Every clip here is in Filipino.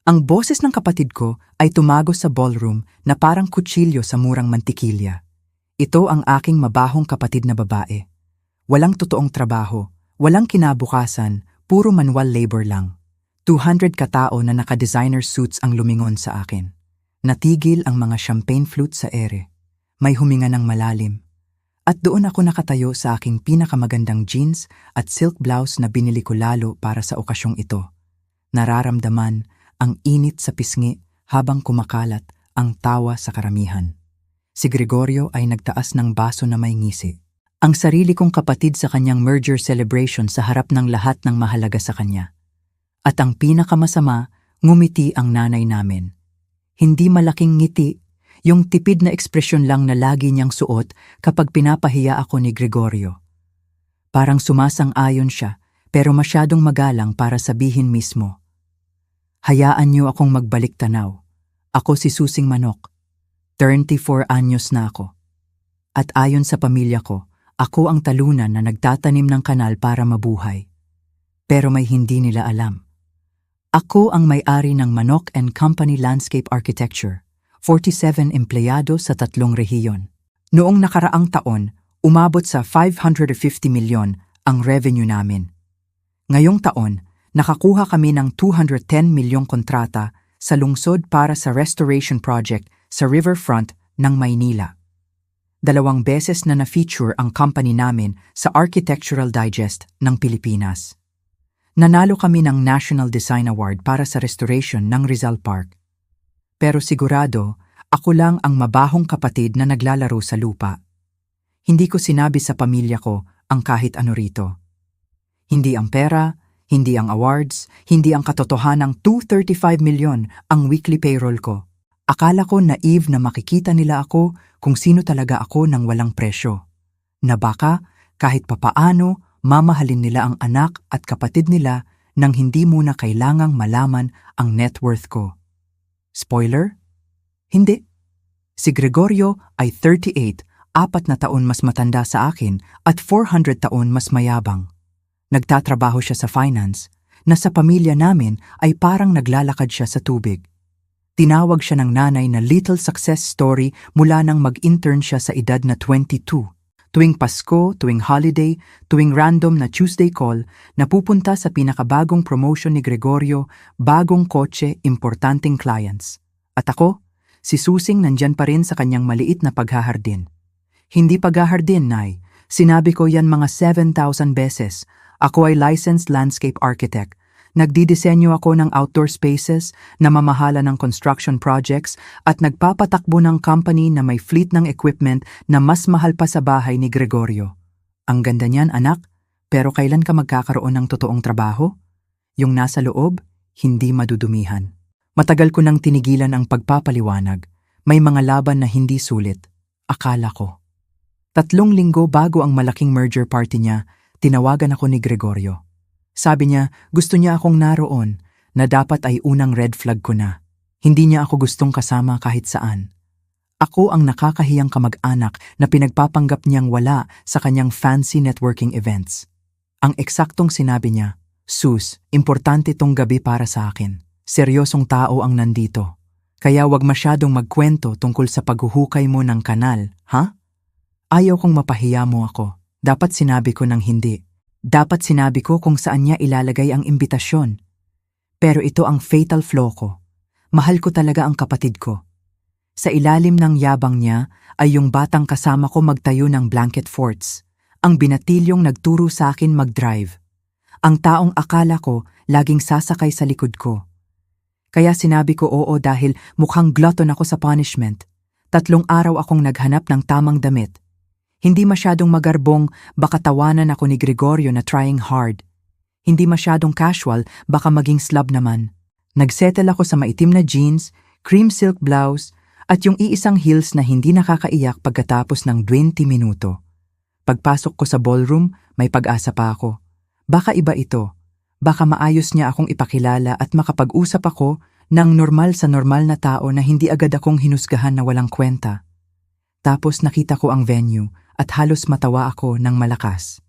Ang boses ng kapatid ko ay tumagos sa ballroom na parang kutsilyo sa murang mantikilya. Ito ang aking mabahong kapatid na babae. Walang totoong trabaho, walang kinabukasan, puro manual labor lang. 200 katao na naka-designer suits ang lumingon sa akin. Natigil ang mga champagne flute sa ere. May huminga ng malalim. At doon ako nakatayo sa aking pinakamagandang jeans at silk blouse na binili ko lalo para sa okasyong ito. Nararamdaman ang init sa pisngi habang kumakalat ang tawa sa karamihan. Si Gregorio ay nagtaas ng baso na may ngisi. Ang sarili kong kapatid sa kanyang merger celebration sa harap ng lahat ng mahalaga sa kanya. At ang pinakamasama, ngumiti ang nanay namin. Hindi malaking ngiti, yung tipid na ekspresyon lang na lagi niyang suot kapag pinapahiya ako ni Gregorio. Parang sumasang-ayon siya, pero masyadong magalang para sabihin mismo. Hayaan niyo akong magbalik tanaw. Ako si Susing Manok. 34 anyos na ako. At ayon sa pamilya ko, ako ang talunan na nagtatanim ng kanal para mabuhay. Pero may hindi nila alam. Ako ang may-ari ng Manok and Company Landscape Architecture, 47 empleyado sa 3 rehiyon. Noong nakaraang taon, umabot sa 550 milyon ang revenue namin. Ngayong taon, nakakuha kami ng 210 milyong kontrata sa lungsod para sa restoration project sa riverfront ng Maynila. 2 beses na na-feature ang company namin sa Architectural Digest ng Pilipinas. Nanalo kami ng National Design Award para sa restoration ng Rizal Park. Pero sigurado, ako lang ang mabahong kapatid na naglalaro sa lupa. Hindi ko sinabi sa pamilya ko ang kahit ano rito. Hindi ang pera, hindi ang awards, hindi ang katotohanang 235 milyon ang weekly payroll ko. Akala ko naive na makikita nila ako kung sino talaga ako ng walang presyo. Na baka, kahit papaano, mamahalin nila ang anak at kapatid nila nang hindi muna kailangang malaman ang net worth ko. Spoiler? Hindi. Si Gregorio ay 38, 4 na taon mas matanda sa akin at 400 taon mas mayabang. Nagtatrabaho siya sa finance, na sa pamilya namin ay parang naglalakad siya sa tubig. Tinawag siya ng nanay na little success story mula nang mag-intern siya sa edad na 22. Tuwing Pasko, tuwing holiday, tuwing random na Tuesday call, napupunta sa pinakabagong promotion ni Gregorio, bagong kotse, importanteng clients. At ako, si Susing nandyan pa rin sa kanyang maliit na paghahardin. Hindi paghahardin, Nay. Sinabi ko yan mga 7,000 beses. Ako ay licensed landscape architect. Nagdidisenyo ako ng outdoor spaces, namamahala ng construction projects, at nagpapatakbo ng company na may fleet ng equipment na mas mahal pa sa bahay ni Gregorio. Ang ganda niyan, anak, pero kailan ka magkakaroon ng totoong trabaho? Yung nasa loob, hindi madudumihan. Matagal ko nang tinigilan ang pagpapaliwanag. May mga laban na hindi sulit. Akala ko. 3 linggo bago ang malaking merger party niya, tinawagan ako ni Gregorio. Sabi niya, gusto niya akong naroon, na dapat ay unang red flag ko na. Hindi niya ako gustong kasama kahit saan. Ako ang nakakahiyang kamag-anak na pinagpapanggap niyang wala sa kanyang fancy networking events. Ang eksaktong sinabi niya, Sus, importante tong gabi para sa akin. Seryosong tao ang nandito. Kaya wag masyadong magkwento tungkol sa paghuhukay mo ng kanal, ha? Ayaw kong mapahiya mo ako. Dapat sinabi ko ng hindi. Dapat sinabi ko kung saan niya ilalagay ang imbitasyon. Pero ito ang fatal flaw ko. Mahal ko talaga ang kapatid ko. Sa ilalim ng yabang niya ay yung batang kasama ko magtayo ng blanket forts. Ang binatilyong nagturo sa akin mag-drive. Ang taong akala ko laging sasakay sa likod ko. Kaya sinabi ko oo dahil mukhang glutton ako sa punishment. 3 araw akong naghanap ng tamang damit. Hindi masyadong magarbong, baka tawanan ako ni Gregorio na trying hard. Hindi masyadong casual, baka maging slab naman. Nagsettle ako sa maitim na jeans, cream silk blouse, at yung iisang heels na hindi nakakaiyak pagkatapos ng 20 minuto. Pagpasok ko sa ballroom, may pag-asa pa ako. Baka iba ito. Baka maayos niya akong ipakilala at makapag-usap ako ng normal sa normal na tao na hindi agad akong hinusgahan na walang kwenta. Tapos nakita ko ang venue at halos matawa ako ng malakas.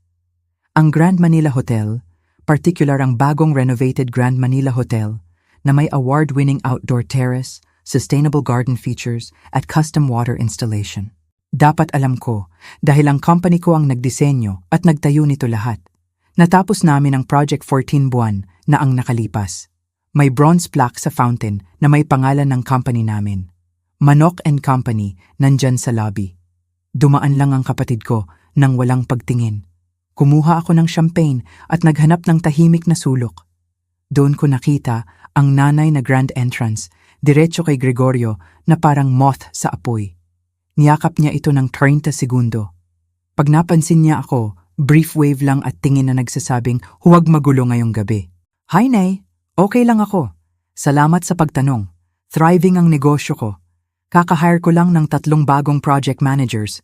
Ang Grand Manila Hotel, particular ang bagong renovated Grand Manila Hotel, na may award-winning outdoor terrace, sustainable garden features, at custom water installation. Dapat alam ko, dahil ang company ko ang nagdisenyo at nagtayo nito lahat. Natapos namin ang Project 14 buwan na ang nakalipas. May bronze plaque sa fountain na may pangalan ng company namin. Manok and Company, nandyan sa lobby. Dumaan lang ang kapatid ko nang walang pagtingin. Kumuha ako ng champagne at naghanap ng tahimik na sulok. Doon ko nakita ang nanay na grand entrance, diretso kay Gregorio na parang moth sa apoy. Niyakap niya ito ng 30 segundo. Pag napansin niya ako, brief wave lang at tingin na nagsasabing huwag magulo ngayong gabi. Hi, Nay. Okay lang ako. Salamat sa pagtanong. Thriving ang negosyo ko. Kaka-hire ko lang ng 3 bagong project managers.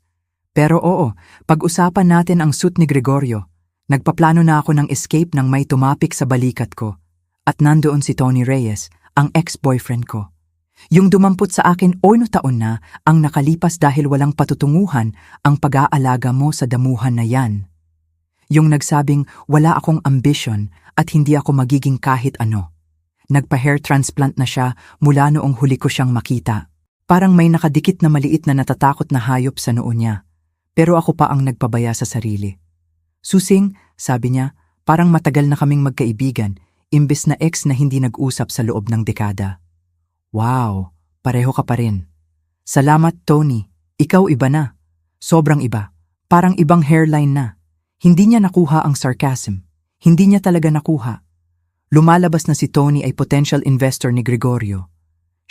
Pero oo, pag-usapan natin ang suit ni Gregorio. Nagpaplano na ako ng escape nang may tumapik sa balikat ko. At nandoon si Tony Reyes, ang ex-boyfriend ko. Yung dumampot sa akin 8 taon na ang nakalipas dahil walang patutunguhan ang pag-aalaga mo sa damuhan na yan. Yung nagsabing wala akong ambition at hindi ako magiging kahit ano. Nagpa-hair transplant na siya mula noong huli ko siyang makita. Parang may nakadikit na maliit na natatakot na hayop sa noo niya. Pero ako pa ang nagpabaya sa sarili. Susing, sabi niya, parang matagal na kaming magkaibigan, imbes na ex na hindi nag-usap sa loob ng dekada. Wow, pareho ka pa rin. Salamat, Tony. Ikaw iba na. Sobrang iba. Parang ibang hairline na. Hindi niya nakuha ang sarcasm. Hindi niya talaga nakuha. Lumalabas na si Tony ay potential investor ni Gregorio.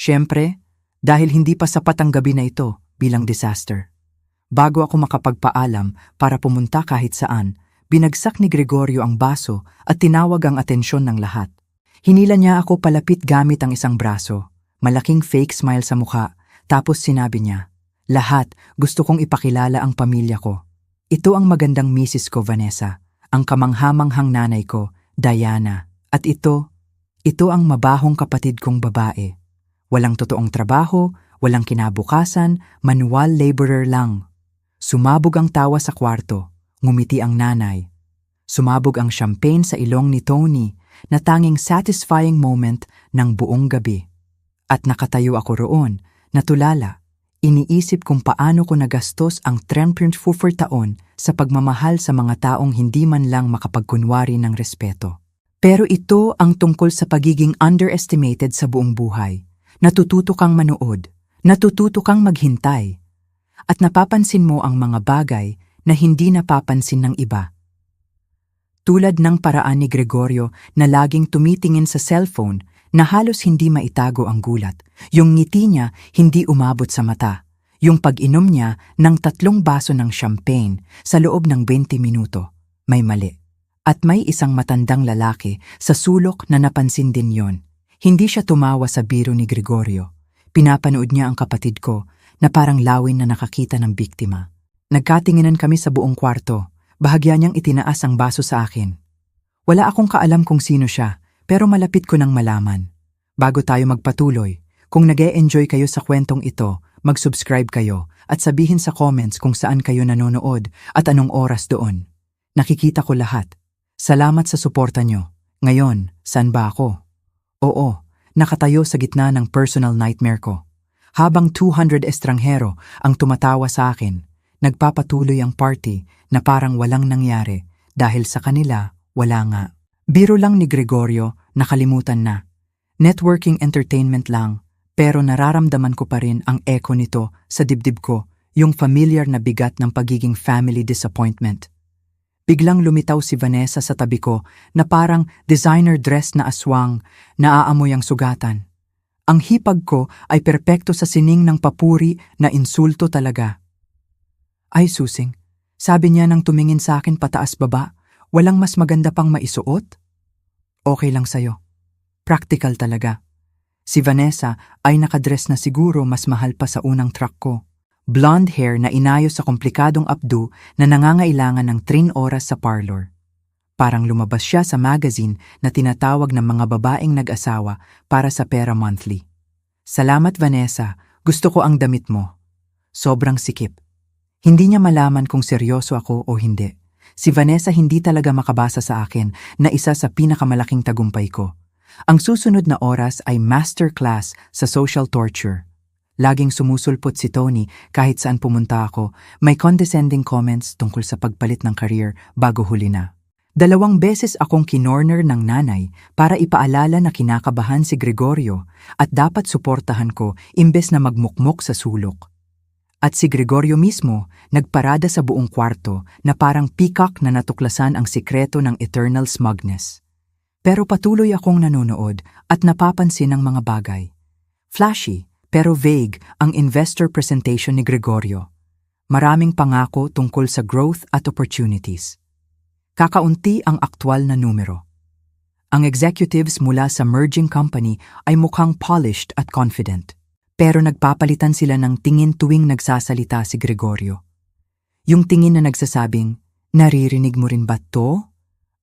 Siyempre, dahil hindi pa sapat ang gabi na ito bilang disaster. Bago ako makapagpaalam para pumunta kahit saan, binagsak ni Gregorio ang baso at tinawag ang atensyon ng lahat. Hinila niya ako palapit gamit ang isang braso, malaking fake smile sa mukha, tapos sinabi niya, "Lahat, gusto kong ipakilala ang pamilya ko. Ito ang magandang misis ko, Vanessa, ang kamanghamanghang nanay ko, Diana, at ito ang mabahong kapatid kong babae. Walang totoong trabaho, walang kinabukasan, manual laborer lang." Sumabog ang tawa sa kwarto, ngumiti ang nanay. Sumabog ang champagne sa ilong ni Tony na tanging satisfying moment ng buong gabi. At nakatayo ako roon, natulala, iniisip kung paano ko nagastos ang 3.4 taon sa pagmamahal sa mga taong hindi man lang makapagkunwari ng respeto. Pero ito ang tungkol sa pagiging underestimated sa buong buhay. Natututo kang manood, natututo kang maghintay, at napapansin mo ang mga bagay na hindi napapansin ng iba. Tulad ng paraan ni Gregorio na laging tumitingin sa cellphone na halos hindi maitago ang gulat. Yung ngiti niya hindi umabot sa mata. Yung pag-inom niya ng 3 baso ng champagne sa loob ng 20 minuto. May mali. At may isang matandang lalaki sa sulok na napansin din yon. Hindi siya tumawa sa biro ni Gregorio. Pinapanood niya ang kapatid ko na parang lawin na nakakita ng biktima. Nagkatinginan kami sa buong kwarto. Bahagya niyang itinaas ang baso sa akin. Wala akong kaalam kung sino siya, pero malapit ko nang malaman. Bago tayo magpatuloy, kung nag-e-enjoy kayo sa kwentong ito, mag-subscribe kayo at sabihin sa comments kung saan kayo nanonood at anong oras doon. Nakikita ko lahat. Salamat sa suporta nyo. Ngayon, saan ba ako? Oo, nakatayo sa gitna ng personal nightmare ko. Habang 200 estranghero ang tumatawa sa akin, nagpapatuloy ang party na parang walang nangyari dahil sa kanila wala nga. Biro lang ni Gregorio, nakalimutan na. Networking entertainment lang, pero nararamdaman ko pa rin ang echo nito sa dibdib ko, yung familiar na bigat ng pagiging family disappointment. Biglang lumitaw si Vanessa sa tabi ko na parang designer dress na aswang, naaamoy ang sugatan. Ang hipag ko ay perpekto sa sining ng papuri na insulto talaga. Ay susing, sabi niya nang tumingin sa akin pataas baba, walang mas maganda pang maisuot? Okay lang sa'yo. Practical talaga. Si Vanessa ay nakadress na siguro mas mahal pa sa unang truck ko. Blonde hair na inayos sa komplikadong updo na nangangailangan ng 3 oras sa parlor. Parang lumabas siya sa magazine na tinatawag ng mga babaeng nag-asawa para sa pera monthly. Salamat Vanessa, gusto ko ang damit mo. Sobrang sikip. Hindi niya malaman kung seryoso ako o hindi. Si Vanessa hindi talaga makabasa sa akin na isa sa pinakamalaking tagumpay ko. Ang susunod na oras ay masterclass sa social torture. Laging sumusulpot si Tony kahit saan pumunta ako, may condescending comments tungkol sa pagpalit ng career bago huli na. 2 beses akong kinorner ng nanay para ipaalala na kinakabahan si Gregorio at dapat suportahan ko imbes na magmukmok sa sulok. At si Gregorio mismo nagparada sa buong kwarto na parang peacock na natuklasan ang sikreto ng eternal smugness. Pero patuloy akong nanonood at napapansin ang mga bagay. Flashy pero vague ang investor presentation ni Gregorio. Maraming pangako tungkol sa growth at opportunities. Kakaunti ang aktwal na numero. Ang executives mula sa merging company ay mukhang polished at confident. Pero nagpapalitan sila ng tingin tuwing nagsasalita si Gregorio. Yung tingin na nagsasabing, naririnig mo rin ba to?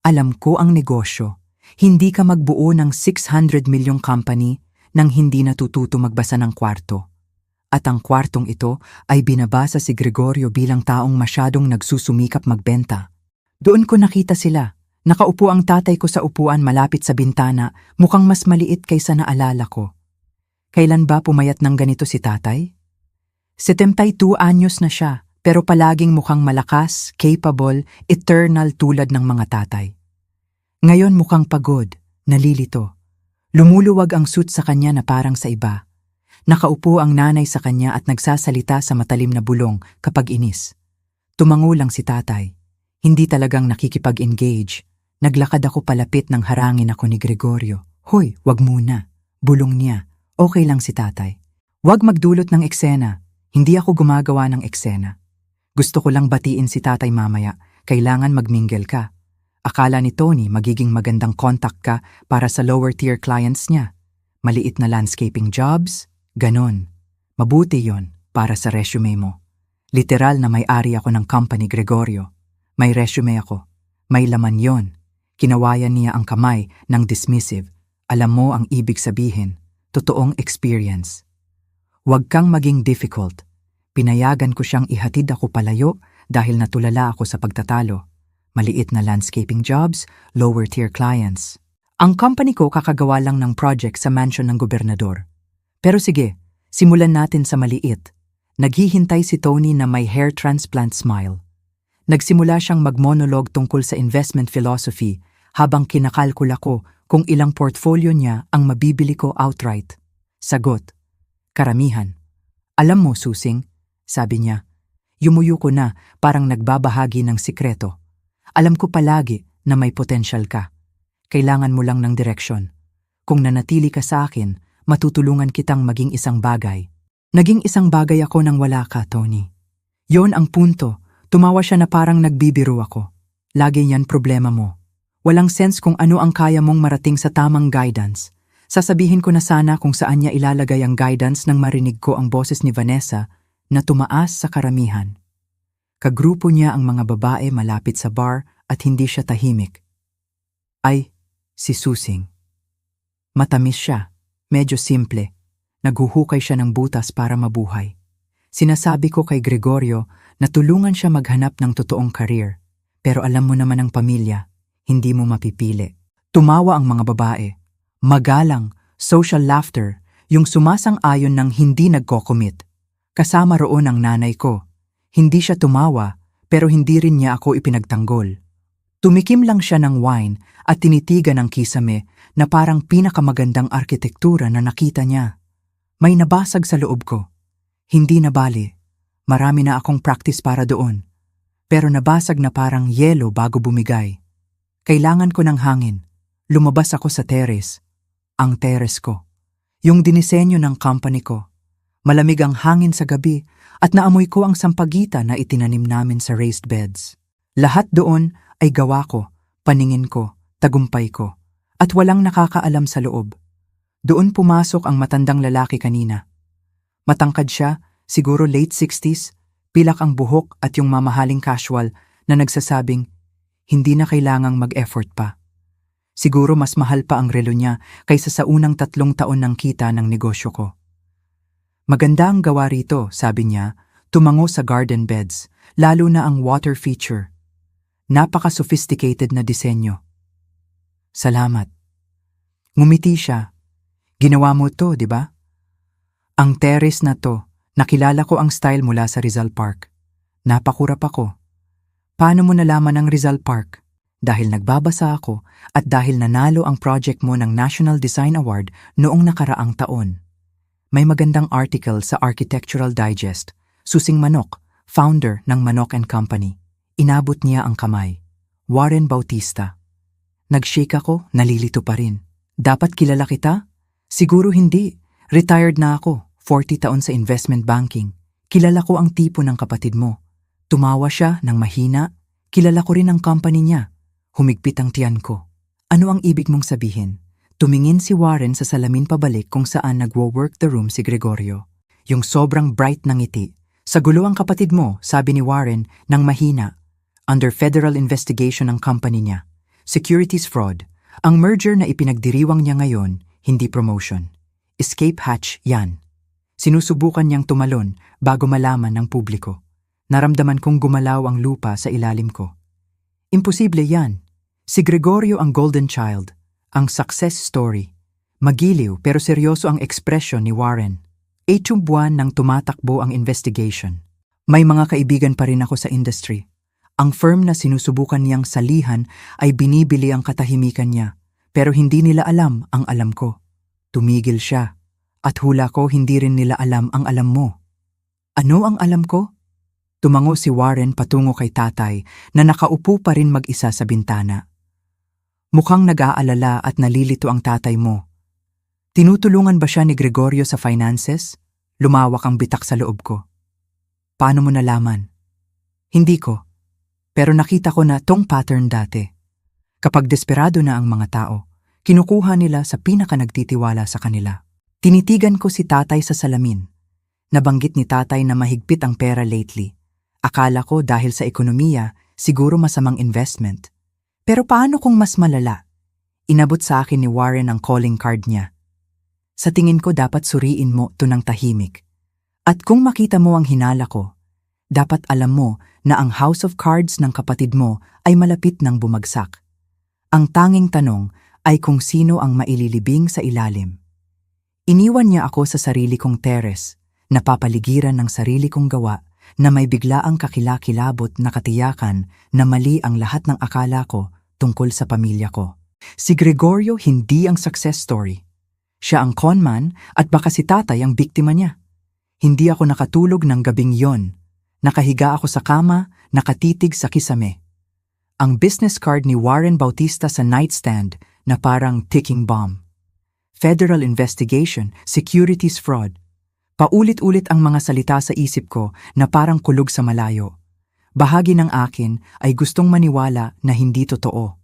Alam ko ang negosyo. Hindi ka magbuo ng 600 milyong company nang hindi natututo magbasa ng kwarto. At ang kwartong ito ay binabasa si Gregorio bilang taong masyadong nagsusumikap magbenta. Doon ko nakita sila. Nakaupo ang tatay ko sa upuan malapit sa bintana, mukhang mas maliit kaysa naalala ko. Kailan ba pumayat ng ganito si tatay? 72 anyos na siya, pero palaging mukhang malakas, capable, eternal tulad ng mga tatay. Ngayon mukhang pagod, nalilito. Lumuluwag ang suit sa kanya na parang sa iba. Nakaupo ang nanay sa kanya at nagsasalita sa matalim na bulong kapag inis. Tumango lang si tatay. Hindi talagang nakikipag-engage. Naglakad ako palapit nang harangin ako ni Gregorio. Hoy, wag muna. Bulong niya. Okay lang si tatay. Wag magdulot ng eksena. Hindi ako gumagawa ng eksena. Gusto ko lang batiin si tatay mamaya. Kailangan magmingle ka. Akala ni Tony magiging magandang contact ka para sa lower tier clients niya. Maliit na landscaping jobs, ganon. Mabuti yon para sa resume mo. Literal na may-ari ako ng company, Gregorio. May resume ako. May laman yon. Kinawayan niya ang kamay ng dismissive. Alam mo ang ibig sabihin. Totoong experience. Huwag kang maging difficult. Pinayagan ko siyang ihatid ako palayo dahil natulala ako sa pagtatalo. Maliit na landscaping jobs, lower tier clients. Ang company ko kakagawa lang ng project sa mansion ng gobernador. Pero sige, simulan natin sa maliit. Naghihintay si Tony na may hair transplant smile. Nagsimula siyang magmonolog tungkol sa investment philosophy habang kinakalkula ko kung ilang portfolio niya ang mabibili ko outright. Sagot, karamihan. Alam mo, Susing, sabi niya, yumuyo ko na parang nagbabahagi ng sikreto. Alam ko palagi na may potential ka. Kailangan mo lang ng direksyon. Kung nanatili ka sa akin, matutulungan kitang maging isang bagay. Naging isang bagay ako nang wala ka, Tony. Yon ang punto. Tumawa siya na parang nagbibiro ako. Lagi yan problema mo. Walang sense kung ano ang kaya mong marating sa tamang guidance. Sasabihin ko na sana kung saan niya ilalagay ang guidance nang marinig ko ang boses ni Vanessa na tumaas sa karamihan. Kagrupo niya ang mga babae malapit sa bar at hindi siya tahimik. Ay, si Susing. Matamis siya, medyo simple. Naghuhukay siya ng butas para mabuhay. Sinasabi ko kay Gregorio na tulungan siya maghanap ng totoong career. Pero alam mo naman ang pamilya, hindi mo mapipili. Tumawa ang mga babae. Magalang, social laughter, yung sumasang-ayon ng hindi nagko-commit. Kasama roon ang nanay ko. Hindi siya tumawa, pero hindi rin niya ako ipinagtanggol. Tumikim lang siya ng wine at tinitigan ng kisame na parang pinakamagandang arkitektura na nakita niya. May nabasag sa loob ko. Hindi na bali. Marami na akong practice para doon. Pero nabasag na parang yelo bago bumigay. Kailangan ko ng hangin. Lumabas ako sa terrace. Ang terrace ko. Yung dinisenyo ng company ko. Malamig ang hangin sa gabi at naamoy ko ang sampagita na itinanim namin sa raised beds. Lahat doon ay gawa ko, paningin ko, tagumpay ko, at walang nakakaalam sa loob. Doon pumasok ang matandang lalaki kanina. Matangkad siya, siguro late 60s, pilak ang buhok at yung mamahaling casual na nagsasabing, hindi na kailangang mag-effort pa. Siguro mas mahal pa ang relo niya kaysa sa unang 3 taon ng kita ng negosyo ko. Maganda ang gawa rito, sabi niya, tumango sa garden beds, lalo na ang water feature. Napaka-sophisticated na disenyo. Salamat. Ngumiti siya. Ginawa mo to, di ba? Ang terrace na to, nakilala ko ang style mula sa Rizal Park. Napakurap ako. Paano mo nalaman ang Rizal Park? Dahil nagbabasa ako at dahil nanalo ang project mo ng National Design Award noong nakaraang taon. May magandang article sa Architectural Digest. Susing Manok, founder ng Manok & Company. Inabot niya ang kamay. Warren Bautista. Nag-shake ako, nalilito pa rin. Dapat kilala kita? Siguro hindi. Retired na ako, 40 taon sa investment banking. Kilala ko ang tipo ng kapatid mo. Tumawa siya ng mahina. Kilala ko rin ang company niya. Humigpit ang tiyan ko. Ano ang ibig mong sabihin? Tumingin si Warren sa salamin pabalik kung saan nagwo-work the room si Gregorio. Yung sobrang bright ng ngiti. Sa gulo ang kapatid mo, sabi ni Warren, ng mahina. Under federal investigation ang company niya. Securities fraud. Ang merger na ipinagdiriwang niya ngayon, hindi promotion. Escape hatch yan. Sinusubukan niyang tumalon bago malaman ng publiko. Naramdaman kong gumalaw ang lupa sa ilalim ko. Imposible yan. Si Gregorio ang golden child, ang success story. Magiliw pero seryoso ang ekspresyon ni Warren. 8 buwan nang tumatakbo ang investigation. May mga kaibigan pa rin ako sa industry. Ang firm na sinusubukan niyang salihan ay binibili ang katahimikan niya, pero hindi nila alam ang alam ko. Tumigil siya, at hula ko hindi rin nila alam ang alam mo. Ano ang alam ko? Tumango si Warren patungo kay tatay na nakaupo pa rin mag-isa sa bintana. Mukhang nag-aalala at nalilito ang tatay mo. Tinutulungan ba siya ni Gregorio sa finances? Lumawak ang bitak sa loob ko. Paano mo nalaman? Hindi ko. Pero nakita ko na tong pattern dati. Kapag desperado na ang mga tao, kinukuha nila sa pinaka-nagtitiwala sa kanila. Tinitigan ko si tatay sa salamin. Nabanggit ni tatay na mahigpit ang pera lately. Akala ko dahil sa ekonomiya, siguro masamang investment. Pero paano kung mas malala? Inabot sa akin ni Warren ang calling card niya. Sa tingin ko dapat suriin mo to ng tahimik. At kung makita mo ang hinala ko, dapat alam mo na ang house of cards ng kapatid mo ay malapit ng bumagsak. Ang tanging tanong ay kung sino ang maililibing sa ilalim. Iniwan niya ako sa sarili kong terrace, napapaligiran ng sarili kong gawa na may biglaang kakilakilabot na katiyakan na mali ang lahat ng akala ko tungkol sa pamilya ko. Si Gregorio hindi ang success story. Siya ang conman at baka si tatay ang biktima niya. Hindi ako nakatulog ng gabing yon. Nakahiga ako sa kama, nakatitig sa kisame. Ang business card ni Warren Bautista sa nightstand na parang ticking bomb. Federal investigation, securities fraud. Paulit-ulit ang mga salita sa isip ko na parang kulog sa malayo. Bahagi ng akin ay gustong maniwala na hindi totoo.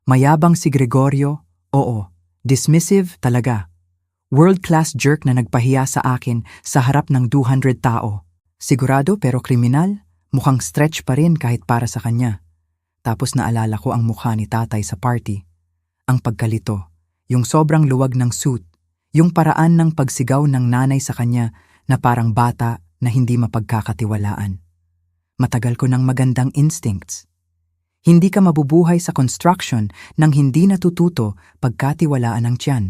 Mayabang si Gregorio, oo. Dismissive talaga. World-class jerk na nagpahiya sa akin sa harap ng 200 tao. Sigurado pero kriminal, mukhang stretch pa rin kahit para sa kanya. Tapos naalala ko ang mukha ni tatay sa party. Ang pagkalito, yung sobrang luwag ng suit, yung paraan ng pagsigaw ng nanay sa kanya na parang bata na hindi mapagkakatiwalaan. Matagal ko ng magandang instincts. Hindi ka mabubuhay sa construction nang hindi natututo pagkatiwalaan ng tiyan.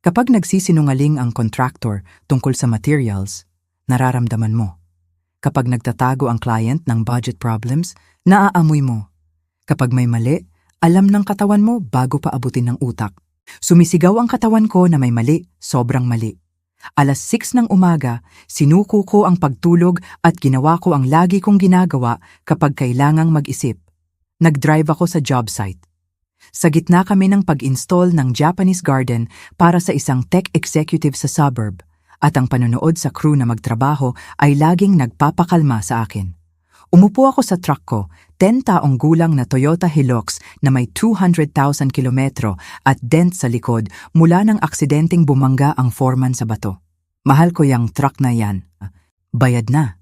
Kapag nagsisinungaling ang contractor tungkol sa materials, nararamdaman mo. Kapag nagtatago ang client ng budget problems, naaamoy mo. Kapag may mali, alam ng katawan mo bago pa abutin ng utak. Sumisigaw ang katawan ko na may mali, sobrang mali. 6:00 ng umaga, sinuko ko ang pagtulog at ginawa ko ang lagi kong ginagawa kapag kailangang mag-isip. Nag-drive ako sa job site. Sa gitna kami ng pag-install ng Japanese garden para sa isang tech executive sa suburb, at ang panonood sa crew na magtrabaho ay laging nagpapakalma sa akin. Umupo ako sa truck ko, 10 taong gulang na Toyota Hilux na may 200,000 kilometro at dent sa likod mula ng aksidenteng bumangga ang foreman sa bato. Mahal ko yung truck na yan. Bayad na.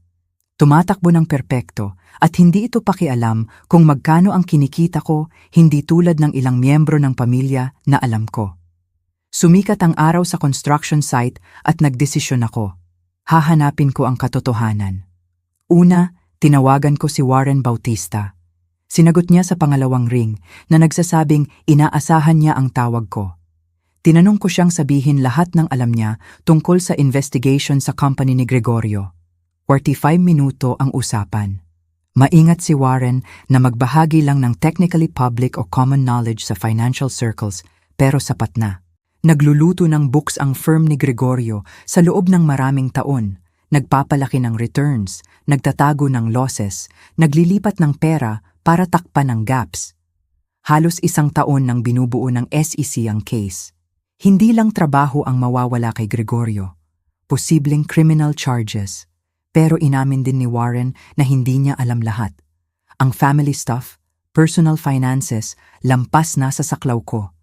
Tumatakbo ng perpekto at hindi ito pakialam kung magkano ang kinikita ko, hindi tulad ng ilang miyembro ng pamilya na alam ko. Sumikat ang araw sa construction site at nagdesisyon ako. Hahanapin ko ang katotohanan. Una, tinawagan ko si Warren Bautista. Sinagot niya sa pangalawang ring na nagsasabing inaasahan niya ang tawag ko. Tinanong ko siyang sabihin lahat ng alam niya tungkol sa investigation sa company ni Gregorio. 45 minuto ang usapan. Maingat si Warren na magbahagi lang ng technically public o common knowledge sa financial circles, pero sapat na. Nagluluto ng books ang firm ni Gregorio sa loob ng maraming taon. Nagpapalaki ng returns, nagtatago ng losses, naglilipat ng pera para takpan ng gaps. Halos 1 taon nang binubuo ng SEC ang case. Hindi lang trabaho ang mawawala kay Gregorio. Posibleng criminal charges. Pero inamin din ni Warren na hindi niya alam lahat. Ang family stuff, personal finances, lampas na sa saklaw ko.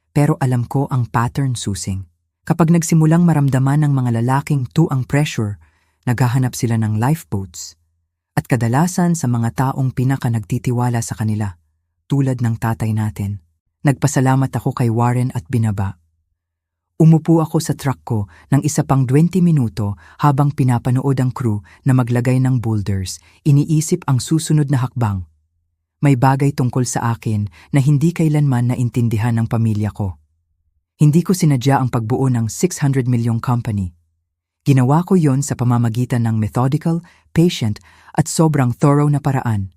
Pero alam ko ang pattern, Susing. Kapag nagsimulang maramdaman ng mga lalaking ang pressure, naghahanap sila ng lifeboats. At kadalasan sa mga taong pinaka-nagtitiwala sa kanila, tulad ng tatay natin. Nagpasalamat ako kay Warren at binaba. Umupo ako sa truck ko ng isa pang 20 minuto habang pinapanood ang crew na maglagay ng boulders, iniisip ang susunod na hakbang. May bagay tungkol sa akin na hindi kailanman naintindihan ng pamilya ko. Hindi ko sinadya ang pagbuo ng 600 milyong company. Ginawa ko yon sa pamamagitan ng methodical, patient at sobrang thorough na paraan.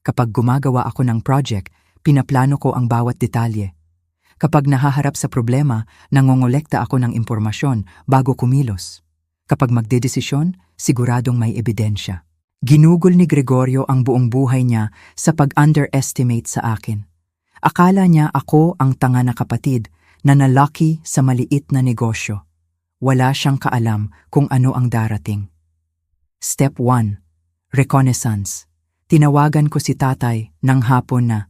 Kapag gumagawa ako ng project, pinaplano ko ang bawat detalye. Kapag nahaharap sa problema, nangongolekta ako ng impormasyon bago kumilos. Kapag magdedesisyon, siguradong may ebidensya. Ginugol ni Gregorio ang buong buhay niya sa pag-underestimate sa akin. Akala niya ako ang tanga na kapatid na nalaki sa maliit na negosyo. Wala siyang kaalam kung ano ang darating. Step 1. Reconnaissance. Tinawagan ko si tatay ng hapon na.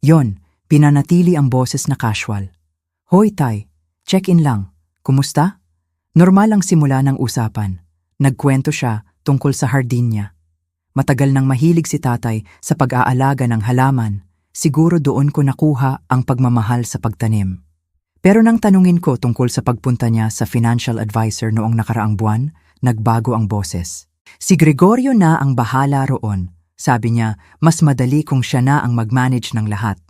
Yon, pinanatili ang boses na casual. Hoy tay, check-in lang. Kumusta? Normal ang simula ng usapan. Nagkwento siya tungkol sa hardin niya. Matagal nang mahilig si tatay sa pag-aalaga ng halaman. Siguro doon ko nakuha ang pagmamahal sa pagtanim. Pero nang tanungin ko tungkol sa pagpunta niya sa financial advisor noong nakaraang buwan, nagbago ang boses. Si Gregorio na ang bahala roon. Sabi niya, mas madali kung siya na ang mag-manage ng lahat.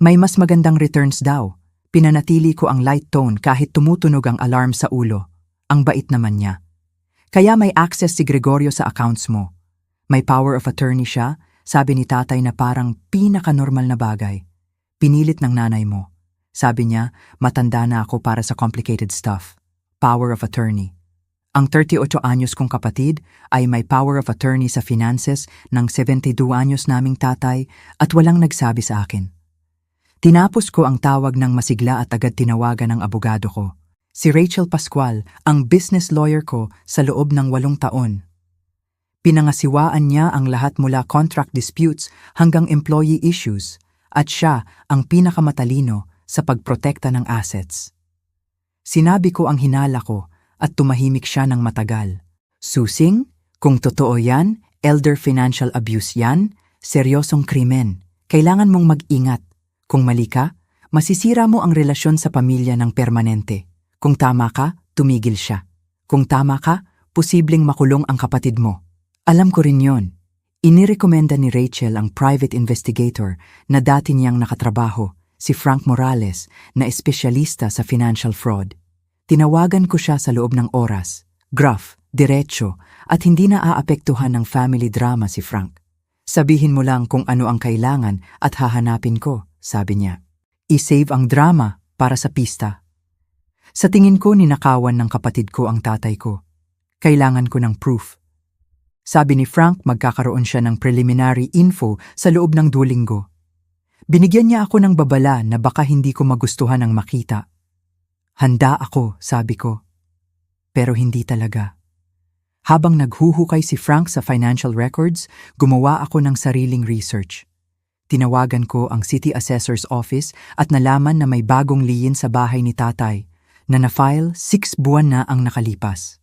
May mas magandang returns daw. Pinanatili ko ang light tone kahit tumutunog ang alarm sa ulo. Ang bait naman niya. Kaya may access si Gregorio sa accounts mo. May power of attorney siya, sabi ni tatay na parang pinaka-normal na bagay. Pinilit ng nanay mo. Sabi niya, matanda na ako para sa complicated stuff. Power of attorney. Ang 38 anyos kong kapatid ay may power of attorney sa finances ng 72 anyos naming tatay at walang nagsabi sa akin. Tinapos ko ang tawag ng masigla at agad tinawagan ng abogado ko. Si Rachel Pascual, ang business lawyer ko sa loob ng 8 taon. Pinangasiwaan niya ang lahat mula contract disputes hanggang employee issues at siya ang pinakamatalino sa pagprotekta ng assets. Sinabi ko ang hinala ko at tumahimik siya ng matagal. Susing, kung totoo yan, elder financial abuse yan, seryosong krimen. Kailangan mong mag-ingat. Kung mali ka, masisira mo ang relasyon sa pamilya ng permanente. Kung tama ka, tumigil siya. Kung tama ka, posibleng makulong ang kapatid mo. Alam ko rin yon. Inirekomenda ni Rachel ang private investigator na dati niyang nakatrabaho, si Frank Morales, na espesyalista sa financial fraud. Tinawagan ko siya sa loob ng oras. Gruff, diretso, at hindi na aapektuhan ng family drama si Frank. Sabihin mo lang kung ano ang kailangan at hahanapin ko, sabi niya. I-save ang drama para sa pista. Sa tingin ko ninakawan ng kapatid ko ang tatay ko. Kailangan ko ng proof. Sabi ni Frank magkakaroon siya ng preliminary info sa loob ng 2 linggo. Binigyan niya ako ng babala na baka hindi ko magustuhan ang makita. Handa ako, sabi ko. Pero hindi talaga. Habang naghuhukay si Frank sa financial records, gumawa ako ng sariling research. Tinawagan ko ang City Assessor's Office at nalaman na may bagong liyin sa bahay ni tatay na na-file 6 buwan na ang nakalipas.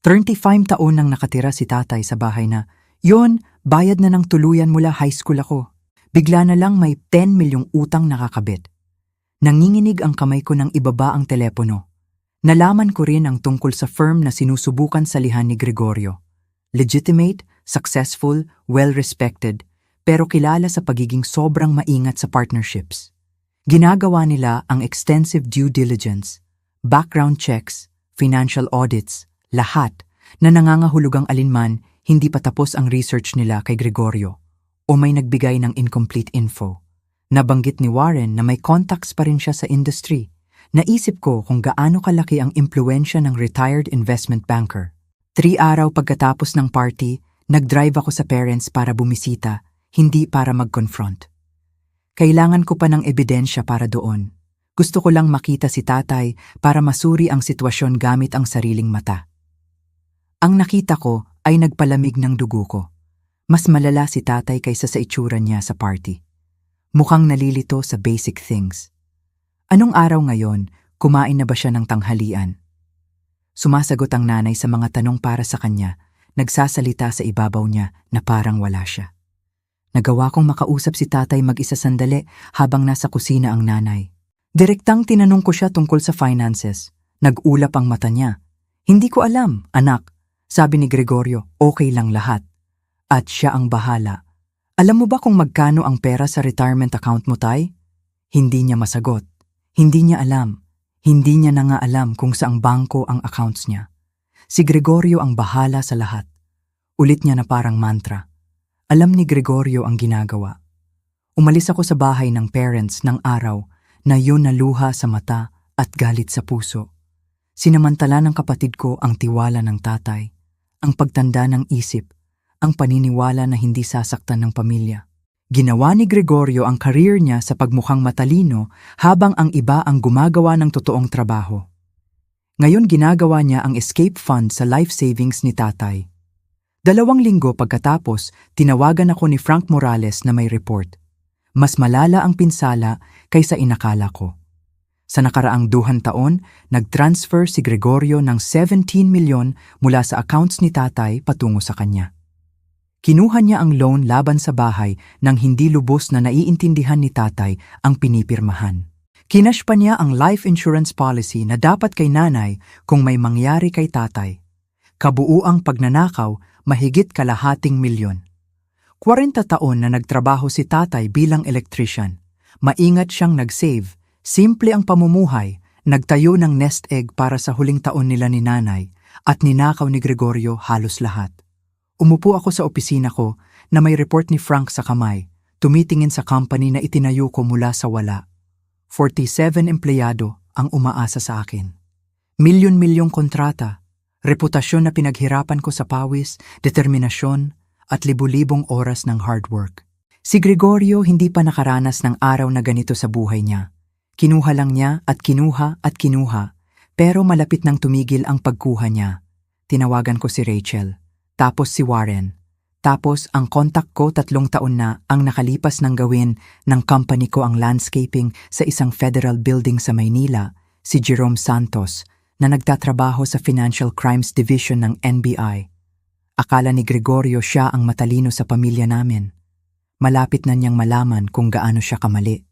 35 taon nang nakatira si tatay sa bahay na, yon, bayad na ng tuluyan mula high school ako. Bigla na lang may 10 milyong utang nakakabit. Nanginginig ang kamay ko nang ibaba ang telepono. Nalaman ko rin ang tungkol sa firm na sinusubukan salihan ni Gregorio. Legitimate, successful, well-respected, pero kilala sa pagiging sobrang maingat sa partnerships. Ginagawa nila ang extensive due diligence, background checks, financial audits, lahat na nangangahulugang alinman hindi pa tapos ang research nila kay Gregorio o may nagbigay ng incomplete info. Nabanggit ni Warren na may contacts pa rin siya sa industry. Naisip ko kung gaano kalaki ang impluwensya ng retired investment banker. 3 araw pagkatapos ng party, nag-drive ako sa parents para bumisita, hindi para mag-confront. Kailangan ko pa ng ebidensya para doon. Gusto ko lang makita si tatay para masuri ang sitwasyon gamit ang sariling mata. Ang nakita ko ay nagpalamig ng dugo ko. Mas malala si tatay kaysa sa itsura niya sa party. Mukhang nalilito sa basic things. Anong araw ngayon, kumain na ba siya ng tanghalian? Sumasagot ang nanay sa mga tanong para sa kanya, nagsasalita sa ibabaw niya na parang wala siya. Nagawa kong makausap si tatay mag-isa sandali habang nasa kusina ang nanay. Direktang tinanong ko siya tungkol sa finances. Nag-ulap ang mata niya. Hindi ko alam, anak. Sabi ni Gregorio, okay lang lahat. At siya ang bahala. Alam mo ba kung magkano ang pera sa retirement account mo, tay? Hindi niya masagot. Hindi niya alam. Hindi niya na nga alam kung saang bangko ang accounts niya. Si Gregorio ang bahala sa lahat. Ulit niya na parang mantra. Alam ni Gregorio ang ginagawa. Umalis ako sa bahay ng parents ng araw na yun na luha sa mata at galit sa puso. Sinamantala ng kapatid ko ang tiwala ng tatay, ang pagtanda ng isip, ang paniniwala na hindi sasaktan ng pamilya. Ginawa ni Gregorio ang career niya sa pagmukhang matalino habang ang iba ang gumagawa ng totoong trabaho. Ngayon ginagawa niya ang escape fund sa life savings ni tatay. 2 linggo pagkatapos, tinawagan ako ni Frank Morales na may report. Mas malala ang pinsala kaysa inakala ko. Sa nakaraang 2 taon, nag-transfer si Gregorio ng 17 milyon mula sa accounts ni tatay patungo sa kanya. Kinuha niya ang loan laban sa bahay nang hindi lubos na naiintindihan ni tatay ang pinipirmahan. Kinash pa niya ang life insurance policy na dapat kay nanay kung may mangyari kay tatay. Kabuuang pagnanakaw, mahigit 250 milyon. 40 taon na nagtrabaho si tatay bilang electrician. Maingat siyang nag-save, simple ang pamumuhay, nagtayo ng nest egg para sa huling taon nila ni nanay at ninakaw ni Gregorio halos lahat. Umupo ako sa opisina ko na may report ni Frank sa kamay, tumitingin sa company na itinayo ko mula sa wala. 47 empleyado ang umaasa sa akin. Milyon-milyong kontrata, reputasyon na pinaghirapan ko sa pawis, determinasyon, at libu-libong oras ng hard work. Si Gregorio hindi pa nakaranas ng araw na ganito sa buhay niya. Kinuha lang niya at kinuha, pero malapit nang tumigil ang pagkuha niya. Tinawagan ko si Rachel, tapos si Warren. Tapos ang kontak ko 3 taon na ang nakalipas ng gawin ng company ko ang landscaping sa isang federal building sa Maynila, si Jerome Santos, na nagtatrabaho sa Financial Crimes Division ng NBI. Akala ni Gregorio siya ang matalino sa pamilya namin. Malapit na niyang malaman kung gaano siya kamali.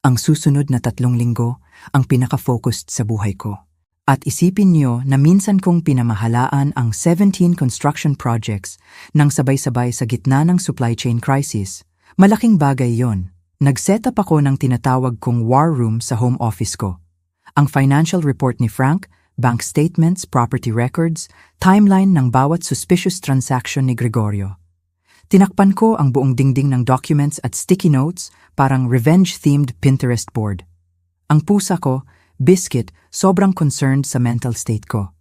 Ang susunod na 3 linggo ang pinaka-focused sa buhay ko. At isipin niyo na minsan kong pinamahalaan ang 17 construction projects nang sabay-sabay sa gitna ng supply chain crisis. Malaking bagay yon. Nag-set up ako ng tinatawag kong war room sa home office ko. Ang financial report ni Frank, bank statements, property records, timeline ng bawat suspicious transaction ni Gregorio. Tinakpan ko ang buong dingding ng documents at sticky notes, parang revenge-themed Pinterest board. Ang pusa ko, Biscuit, sobrang concerned sa mental state ko.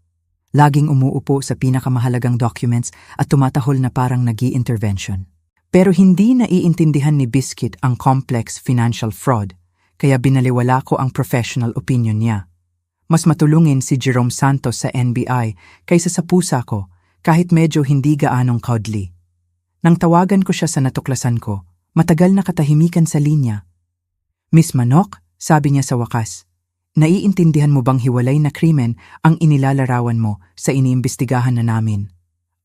Laging umuupo sa pinakamahalagang documents at tumatahol na parang nag-i-intervention. Pero hindi naiintindihan ni Biscuit ang complex financial fraud, kaya binaliwala ko ang professional opinion niya. Mas matulungin si Jerome Santos sa NBI kaysa sa pusa ko, kahit medyo hindi gaanong cuddly. Nang tawagan ko siya sa natuklasan ko, matagal na katahimikan sa linya. Miss Manok, sabi niya sa wakas, naiintindihan mo bang hiwalay na krimen ang inilalarawan mo sa iniimbestigahan na namin?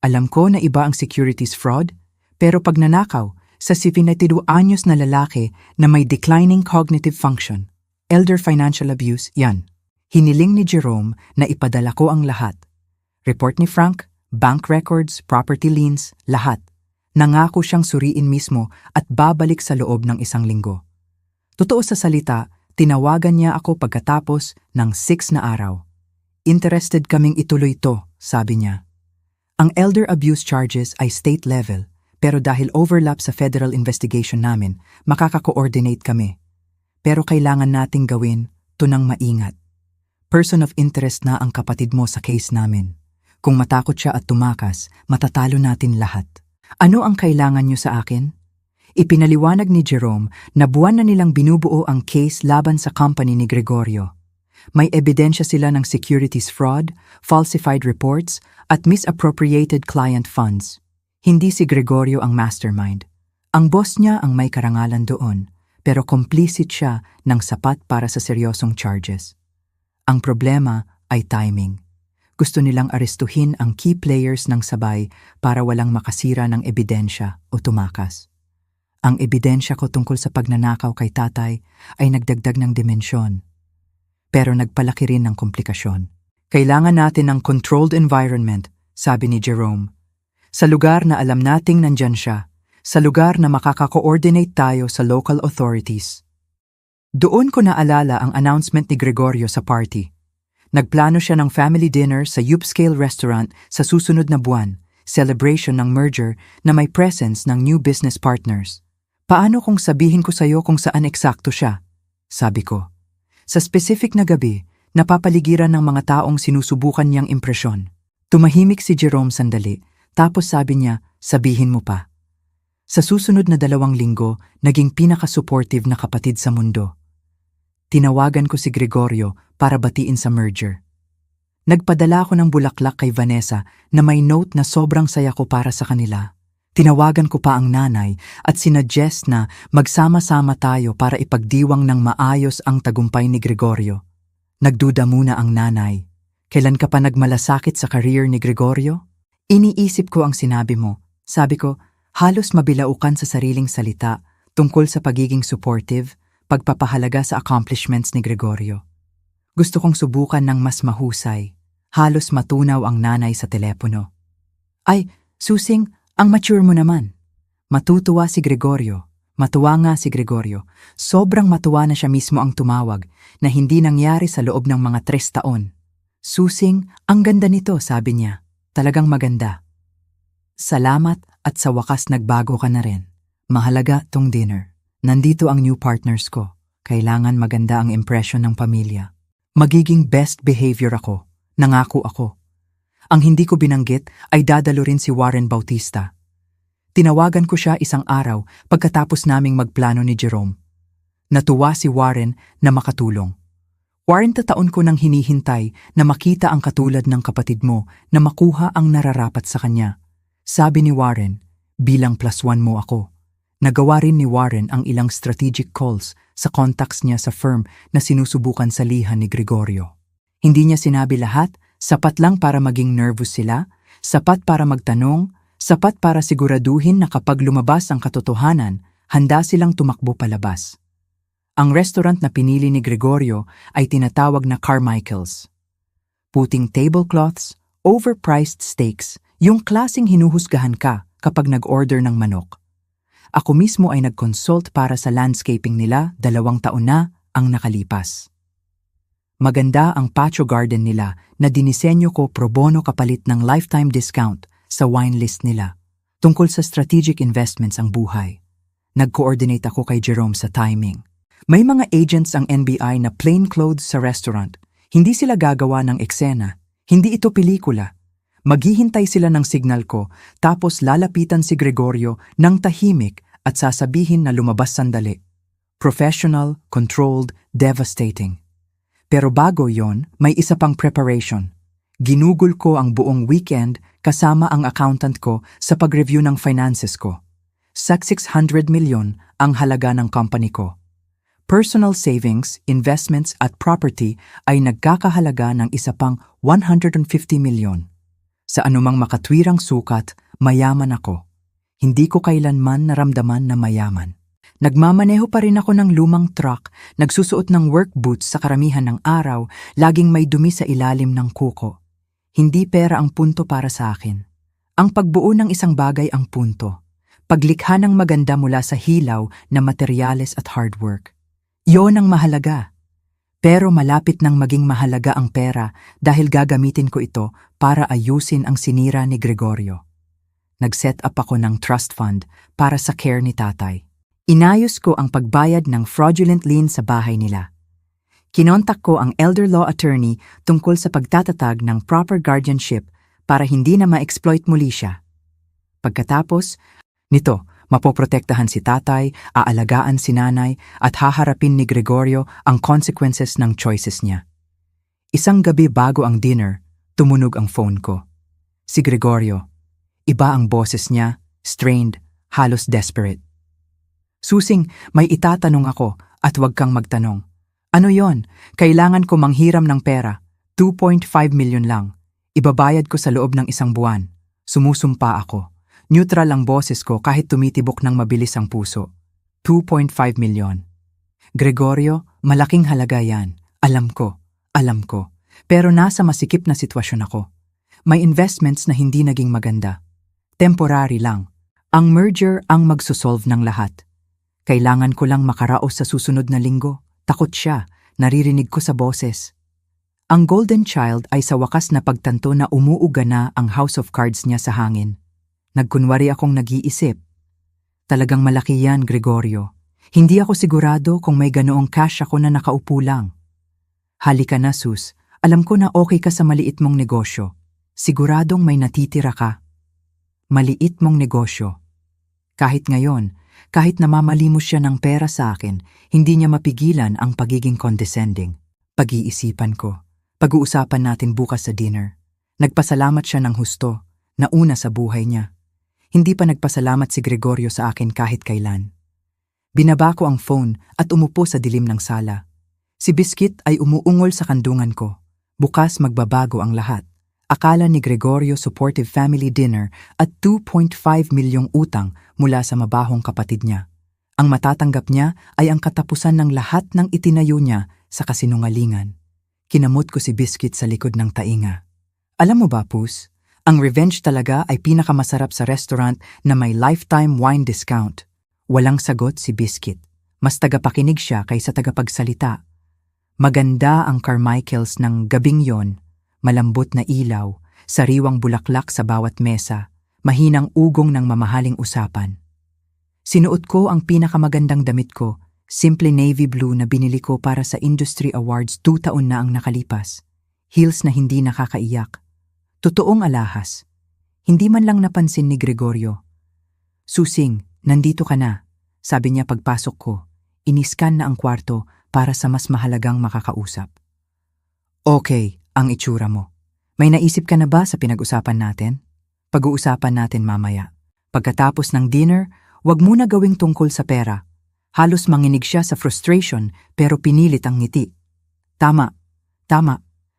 Alam ko na iba ang securities fraud, pero pag nanakaw sa 72 anyos na lalaki na may declining cognitive function, elder financial abuse, yan. Hiniling ni Jerome na ipadala ko ang lahat. Report ni Frank, bank records, property liens, lahat. Nangako siyang suriin mismo at babalik sa loob ng 1 linggo. Totoo sa salita, Tinawagan niya ako pagkatapos ng 6 na araw. Interested kaming ituloy to, sabi niya. Ang elder abuse charges ay state level, pero dahil overlap sa federal investigation namin, makaka-coordinate kami. Pero kailangan nating gawin to ng maingat. Person of interest na ang kapatid mo sa case namin. Kung matakot siya at tumakas, matatalo natin lahat. Ano ang kailangan niyo sa akin? Ipinaliwanag ni Jerome na buwan na nilang binubuo ang case laban sa company ni Gregorio. May ebidensya sila ng securities fraud, falsified reports, at misappropriated client funds. Hindi si Gregorio ang mastermind. Ang boss niya ang may karangalan doon, pero complicit siya ng sapat para sa seryosong charges. Ang problema ay timing. Gusto nilang arestuhin ang key players ng sabay para walang makasira ng ebidensya o tumakas. Ang ebidensya ko tungkol sa pagnanakaw kay tatay ay nagdagdag ng dimensyon. Pero nagpalaki rin ng komplikasyon. Kailangan natin ng controlled environment, sabi ni Jerome. Sa lugar na alam nating nandyan siya, sa lugar na makaka-coordinate tayo sa local authorities. Doon ko naalala ang announcement ni Gregorio sa party. Nagplano siya ng family dinner sa upscale restaurant sa susunod na buwan, celebration ng merger na may presence ng new business partners. Paano kung sabihin ko sa'yo kung saan eksakto siya? Sabi ko. Sa specific na gabi, napapaligiran ng mga taong sinusubukan niyang impresyon. Tumahimik si Jerome sandali, tapos sabi niya, sabihin mo pa. Sa susunod na 2 linggo, naging pinaka-supportive na kapatid sa mundo. Tinawagan ko si Gregorio para batiin sa merger. Nagpadala ako ng bulaklak kay Vanessa na may note na sobrang saya ko para sa kanila. Tinawagan ko pa ang nanay at sinuggest na magsama-sama tayo para ipagdiwang ng maayos ang tagumpay ni Gregorio. Nagduda muna ang nanay. Kailan ka pa nagmalasakit sa career ni Gregorio? Iniisip ko ang sinabi mo. Sabi ko, halos mabilaukan sa sariling salita tungkol sa pagiging supportive, pagpapahalaga sa accomplishments ni Gregorio. Gusto kong subukan ng mas mahusay. Halos matunaw ang nanay sa telepono. Ay, Susing, ang mature mo naman. Matutuwa si Gregorio. Matuwa nga si Gregorio. Sobrang matuwa na siya mismo ang tumawag na hindi nangyari sa loob ng mga 3 taon. Susing, ang ganda nito, sabi niya. Talagang maganda. Salamat at sa wakas nagbago ka na rin. Mahalaga tong dinner. Nandito ang new partners ko. Kailangan maganda ang impression ng pamilya. Magiging best behavior ako. Nangako ako. Ang hindi ko binanggit ay dadalo rin si Warren Bautista. Tinawagan ko siya isang araw pagkatapos naming magplano ni Jerome. Natuwa si Warren na makatulong. 40 taon ko nang hinihintay na makita ang katulad ng kapatid mo na makuha ang nararapat sa kanya. Sabi ni Warren, bilang +1 mo ako. Nagawa rin ni Warren ang ilang strategic calls sa contacts niya sa firm na sinusubukan salihan ni Gregorio. Hindi niya sinabi lahat. Sapat lang para maging nervous sila, sapat para magtanong, sapat para siguraduhin na kapag lumabas ang katotohanan, handa silang tumakbo palabas. Ang restaurant na pinili ni Gregorio ay tinatawag na Carmichael's. Puting tablecloths, overpriced steaks, yung klaseng hinuhusgahan ka kapag nag-order ng manok. Ako mismo ay nag-consult para sa landscaping nila, 2 taon na ang nakalipas. Maganda ang patio garden nila na dinisenyo ko pro bono kapalit ng lifetime discount sa wine list nila. Tungkol sa strategic investments ang buhay. Nag-coordinate ako kay Jerome sa timing. May mga agents ang NBI na plain clothes sa restaurant. Hindi sila gagawa ng eksena. Hindi ito pelikula. Maghihintay sila ng signal ko tapos lalapitan si Gregorio ng tahimik at sasabihin na lumabas sandali. Professional, controlled, devastating. Pero bago yon, may isa pang preparation. Ginugol ko ang buong weekend kasama ang accountant ko sa pag-review ng finances ko. Sa 600 milyon ang halaga ng company ko. Personal savings, investments at property ay nagkakahalaga ng isa pang 150 milyon. Sa anumang makatwirang sukat, mayaman ako. Hindi ko kailanman naramdaman na mayaman. Nagmamaneho pa rin ako ng lumang truck, nagsusuot ng work boots sa karamihan ng araw, laging may dumi sa ilalim ng kuko. Hindi pera ang punto para sa akin. Ang pagbuo ng isang bagay ang punto. Paglikha ng maganda mula sa hilaw na materyales at hard work. Yon ang mahalaga. Pero malapit nang maging mahalaga ang pera dahil gagamitin ko ito para ayusin ang sinira ni Gregorio. Nag-set up ako ng trust fund para sa care ni tatay. Inayos ko ang pagbayad ng fraudulent lien sa bahay nila. Kinontak ko ang elder law attorney tungkol sa pagtatatag ng proper guardianship para hindi na ma-exploit muli siya. Pagkatapos nito, mapoprotektahan si tatay, aalagaan si nanay at haharapin ni Gregorio ang consequences ng choices niya. Isang gabi bago ang dinner, tumunog ang phone ko. Si Gregorio. Iba ang boses niya, strained, halos desperate. Susing, may itatanong ako at huwag kang magtanong. Ano yon? Kailangan ko manghiram ng pera. 2.5 million lang. Ibabayad ko sa loob ng isang buwan. Sumusumpa ako. Neutral ang boses ko kahit tumitibok ng mabilis ang puso. 2.5 million. Gregorio, malaking halaga yan. Alam ko. Pero nasa masikip na sitwasyon ako. May investments na hindi naging maganda. Temporary lang. Ang merger ang magsosolve ng lahat. Kailangan ko lang makaraos sa susunod na linggo. Takot siya, naririnig ko sa boses. Ang golden child ay sa wakas na pagtanto na umuuga na ang house of cards niya sa hangin. Nagkunwari akong nag-iisip. Talagang malaki yan, Gregorio. Hindi ako sigurado kung may ganoong cash ako na nakaupo lang. Halika na, Sus. Alam ko na okay ka sa maliit mong negosyo. Siguradong may natitira ka. Maliit mong negosyo. Kahit ngayon, kahit namamalimos siya ng pera sa akin, hindi niya mapigilan ang pagiging condescending. Pag-iisipan ko. Pag-uusapan natin bukas sa dinner. Nagpasalamat siya ng husto, nauna sa buhay niya. Hindi pa nagpasalamat si Gregorio sa akin kahit kailan. Binaba ko ang phone at umupo sa dilim ng sala. Si Biscuit ay umuungol sa kandungan ko. Bukas magbabago ang lahat. Akala ni Gregorio supportive family dinner at 2.5 milyong utang mula sa mabahong kapatid niya. Ang matatanggap niya ay ang katapusan ng lahat ng itinayo niya sa kasinungalingan. Kinamot ko si Biscuit sa likod ng tainga. Alam mo ba, Pus? Ang revenge talaga ay pinakamasarap sa restaurant na may lifetime wine discount. Walang sagot si Biscuit. Mas tagapakinig siya kaysa tagapagsalita. Maganda ang Carmichael's ng gabing yon. Malambot na ilaw, sariwang bulaklak sa bawat mesa, mahinang ugong ng mamahaling usapan. Sinuot ko ang pinakamagandang damit ko, simple navy blue na binili ko para sa Industry Awards 2 taon na ang nakalipas. Heels na hindi nakakaiyak. Totoong alahas. Hindi man lang napansin ni Gregorio. Susing, nandito ka na, sabi niya pagpasok ko. Iniskan na ang kwarto para sa mas mahalagang makakausap. Okay, ang itsura mo. May naisip ka na ba sa pinag-usapan natin? Pag-uusapan natin mamaya. Pagkatapos ng dinner, wag muna gawing tungkol sa pera. Halos manginig siya sa frustration pero pinilit ang ngiti. Tama.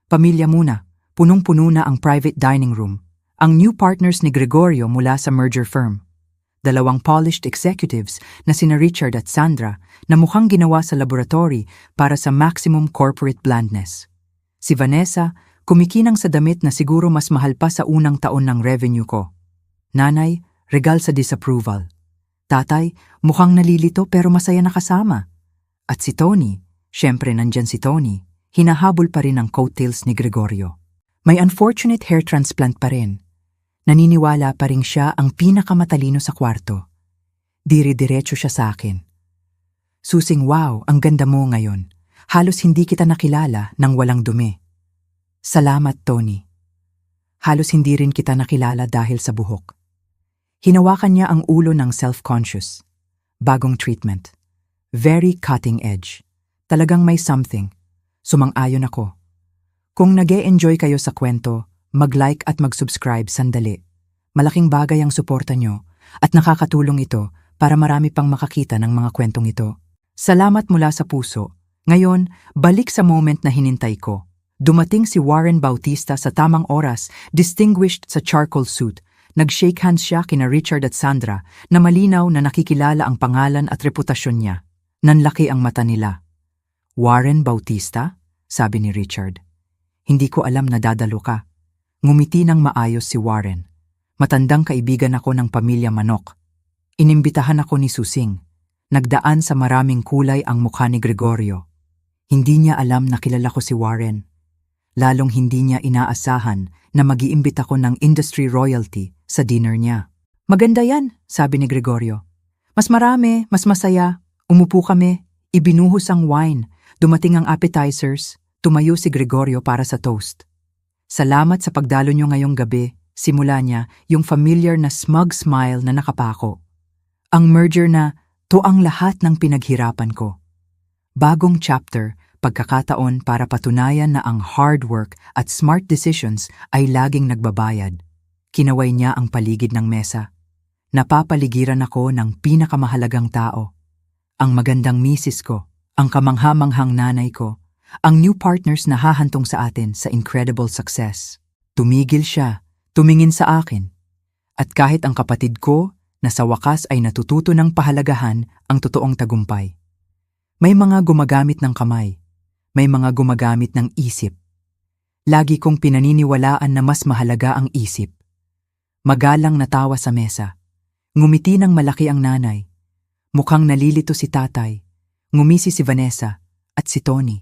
Pamilya muna. Punong-puno na ang private dining room. Ang new partners ni Gregorio mula sa merger firm. 2 polished executives na sina Richard at Sandra na mukhang ginawa sa laboratory para sa maximum corporate blandness. Si Vanessa, kumikinang sa damit na siguro mas mahal pa sa unang taon ng revenue ko. Nanay, regal sa disapproval. Tatay, mukhang nalilito pero masaya na kasama. At si Tony, syempre nandyan si Tony, hinahabol pa rin ang coattails ni Gregorio. May unfortunate hair transplant pa rin. Naniniwala pa rin siya ang pinakamatalino sa kwarto. Dire-diretso siya sa akin. Susing, wow, ang ganda mo ngayon. Halos hindi kita nakilala nang walang dumi. Salamat, Tony. Halos hindi rin kita nakilala dahil sa buhok. Hinawakan niya ang ulo ng self-conscious. Bagong treatment. Very cutting edge. Talagang may something. Sumang-ayon ako. Kung nag-e-enjoy kayo sa kwento, mag-like at mag-subscribe sandali. Malaking bagay ang suporta nyo at nakakatulong ito para marami pang makakita ng mga kwentong ito. Salamat mula sa puso. Ngayon, balik sa moment na hinintay ko. Dumating si Warren Bautista sa tamang oras, distinguished sa charcoal suit. Nag-shake hands siya kina Richard at Sandra na malinaw na nakikilala ang pangalan at reputasyon niya. Nanlaki ang mata nila. Warren Bautista? Sabi ni Richard. Hindi ko alam na dadalo ka. Ngumiti ng maayos si Warren. Matandang kaibigan ako ng pamilya Manok. Inimbitahan ako ni Susing. Nagdaan sa maraming kulay ang mukha ni Gregorio. Hindi niya alam na kilala ko si Warren. Lalong hindi niya inaasahan na mag-iimbita ko ng industry royalty sa dinner niya. Maganda yan, sabi ni Gregorio. Mas marami, mas masaya. Umupo kami, ibinuhos ang wine, dumating ang appetizers, tumayo si Gregorio para sa toast. Salamat sa pagdalo niyo ngayong gabi, simula niya yung familiar na smug smile na nakapako. Ang merger na to ang lahat ng pinaghirapan ko. Bagong chapter, pagkakataon para patunayan na ang hard work at smart decisions ay laging nagbabayad. Kinaway niya ang paligid ng mesa. Napapaligiran ako ng pinakamahalagang tao. Ang magandang misis ko, ang kamangha-manghang nanay ko, ang new partners na hahantong sa atin sa incredible success. Tumigil siya, tumingin sa akin. At kahit ang kapatid ko na sa wakas ay natututo ng pahalagahan ang totoong tagumpay. May mga gumagamit ng kamay, may mga gumagamit ng isip. Lagi kong pinaniniwalaan na mas mahalaga ang isip. Magalang natawa sa mesa. Ngumiti ng malaki ang nanay. Mukhang nalilito si tatay. Ngumisi si Vanessa at si Tony.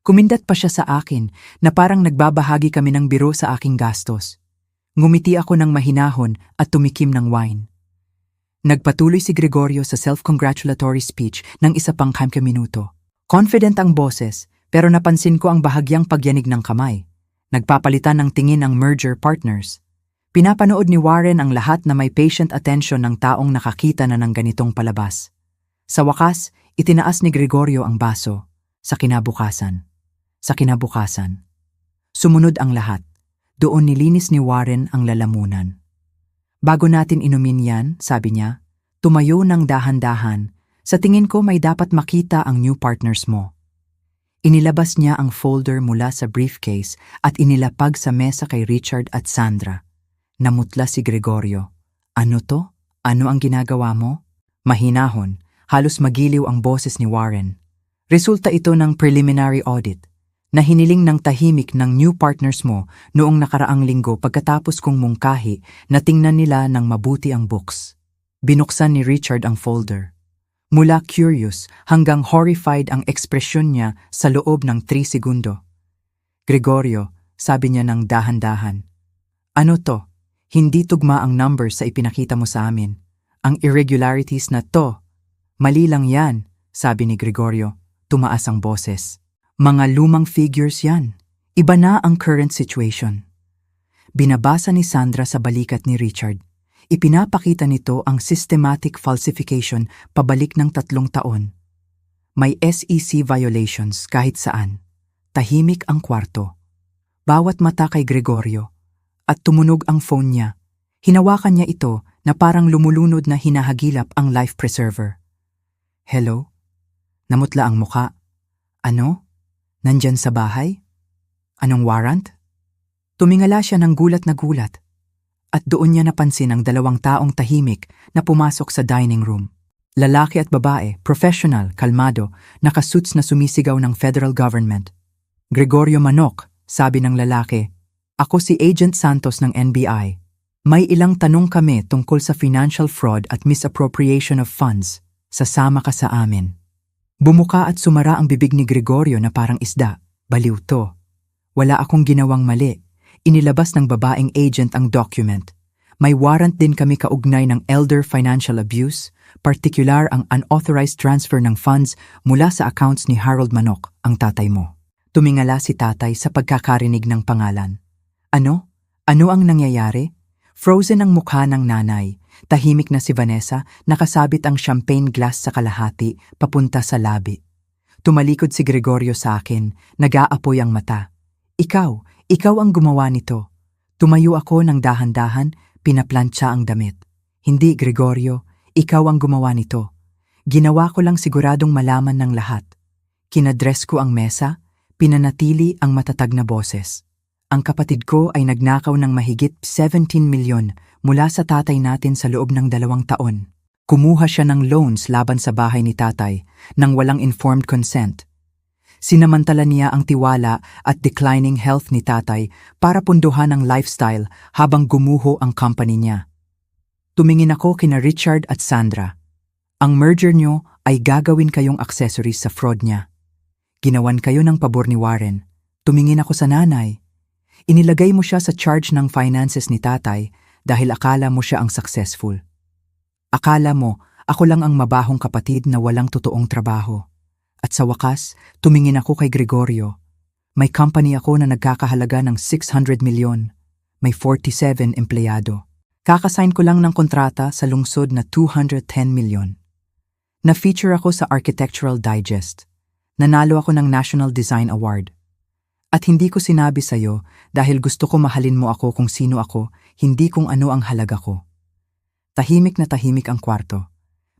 Kumindat pa siya sa akin na parang nagbabahagi kami ng biro sa aking gastos. Ngumiti ako ng mahinahon at tumikim ng wine. Nagpatuloy si Gregorio sa self-congratulatory speech ng isa pang 5 minuto. Confident ang boses, pero napansin ko ang bahagyang pagyanig ng kamay. Nagpapalitan ng tingin ang merger partners. Pinapanood ni Warren ang lahat na may patient attention ng taong nakakita na ng ganitong palabas. Sa wakas, itinaas ni Gregorio ang baso. Sa kinabukasan. Sumunod ang lahat. Doon nilinis ni Warren ang lalamunan. Bago natin inumin yan, sabi niya, tumayo ng dahan-dahan. Sa tingin ko may dapat makita ang new partners mo. Inilabas niya ang folder mula sa briefcase at inilapag sa mesa kay Richard at Sandra. Namutla si Gregorio. Ano to? Ano ang ginagawa mo? Mahinahon, halos magiliw ang boses ni Warren. Resulta ito ng preliminary audit na hiniling ng tahimik ng new partners mo noong nakaraang linggo pagkatapos kong mungkahi na tingnan nila ng mabuti ang books. Binuksan ni Richard ang folder. Mula curious hanggang horrified ang ekspresyon niya sa loob ng 3 segundo. Gregorio, sabi niya ng dahan-dahan. Ano to? Hindi tugma ang numbers sa ipinakita mo sa amin. Ang irregularities na to. Mali lang yan, sabi ni Gregorio. Tumaas ang boses. Mga lumang figures yan. Iba na ang current situation. Binabasa ni Sandra sa balikat ni Richard. Ipinapakita nito ang systematic falsification pabalik ng 3 taon. May SEC violations kahit saan. Tahimik ang kwarto. Bawat mata kay Gregorio. At tumunog ang phone niya. Hinawakan niya ito na parang lumulunod na hinahagilap ang life preserver. Hello? Namutla ang muka. Ano? Nandyan sa bahay? Anong warrant? Tumingala siya ng gulat na gulat. At doon niya napansin ang 2 taong tahimik na pumasok sa dining room. Lalaki at babae, professional, kalmado, nakasuits na sumisigaw ng federal government. Gregorio Manok, sabi ng lalaki, ako si Agent Santos ng NBI. May ilang tanong kami tungkol sa financial fraud at misappropriation of funds. Sasama ka sa amin. Bumuka at sumara ang bibig ni Gregorio na parang isda. Baliw to. Wala akong ginawang mali. Inilabas ng babaeng agent ang document. May warrant din kami kaugnay ng elder financial abuse, partikular ang unauthorized transfer ng funds mula sa accounts ni Harold Manok, ang tatay mo. Tumingala si tatay sa pagkakarinig ng pangalan. Ano? Ano ang nangyayari? Frozen ang mukha ng nanay. Tahimik na si Vanessa, nakasabit ang champagne glass sa kalahati, papunta sa labi. Tumalikod si Gregorio sa akin, nag-aapoy ang mata. Ikaw ang gumawa nito. Tumayo ako ng dahan-dahan, pinaplantsa ang damit. Hindi, Gregorio, ikaw ang gumawa nito. Ginawa ko lang siguradong malaman ng lahat. Kinadress ko ang mesa, pinanatili ang matatag na boses. Ang kapatid ko ay nagnakaw ng mahigit 17 milyon mula sa tatay natin sa loob ng 2 taon. Kumuha siya ng loans laban sa bahay ni tatay nang walang informed consent. Sinamantala niya ang tiwala at declining health ni tatay para punduhan ang lifestyle habang gumuho ang company niya. Tumingin ako kina Richard at Sandra. Ang merger nyo ay gagawin kayong accessories sa fraud niya. Ginawan kayo ng pabor ni Warren. Tumingin ako sa nanay. Inilagay mo siya sa charge ng finances ni tatay dahil akala mo siya ang successful. Akala mo, ako lang ang mabahong kapatid na walang totoong trabaho. At sa wakas, tumingin ako kay Gregorio. May company ako na nagkakahalaga ng 600 milyon. May 47 empleyado. Kakasign ko lang ng kontrata sa lungsod na 210 milyon. Na-feature ako sa Architectural Digest. Nanalo ako ng National Design Award. At hindi ko sinabi sa'yo dahil gusto ko mahalin mo ako kung sino ako, hindi kung ano ang halaga ko. Tahimik na tahimik ang kwarto.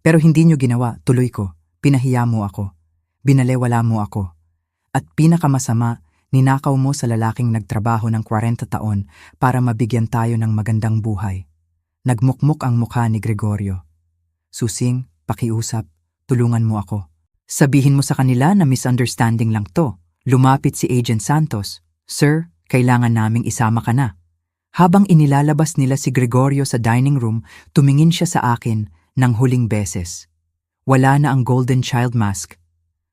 Pero hindi nyo ginawa, tuloy ko. Pinahiya mo ako. Binalewala mo ako. At pinakamasama, ninakaw mo sa lalaking nagtrabaho ng 40 taon para mabigyan tayo ng magandang buhay. Nagmukmuk ang mukha ni Gregorio. Susing, pakiusap, tulungan mo ako. Sabihin mo sa kanila na misunderstanding lang to. Lumapit si Agent Santos. Sir, kailangan naming isama ka na. Habang inilalabas nila si Gregorio sa dining room, tumingin siya sa akin ng huling beses. Wala na ang golden child mask.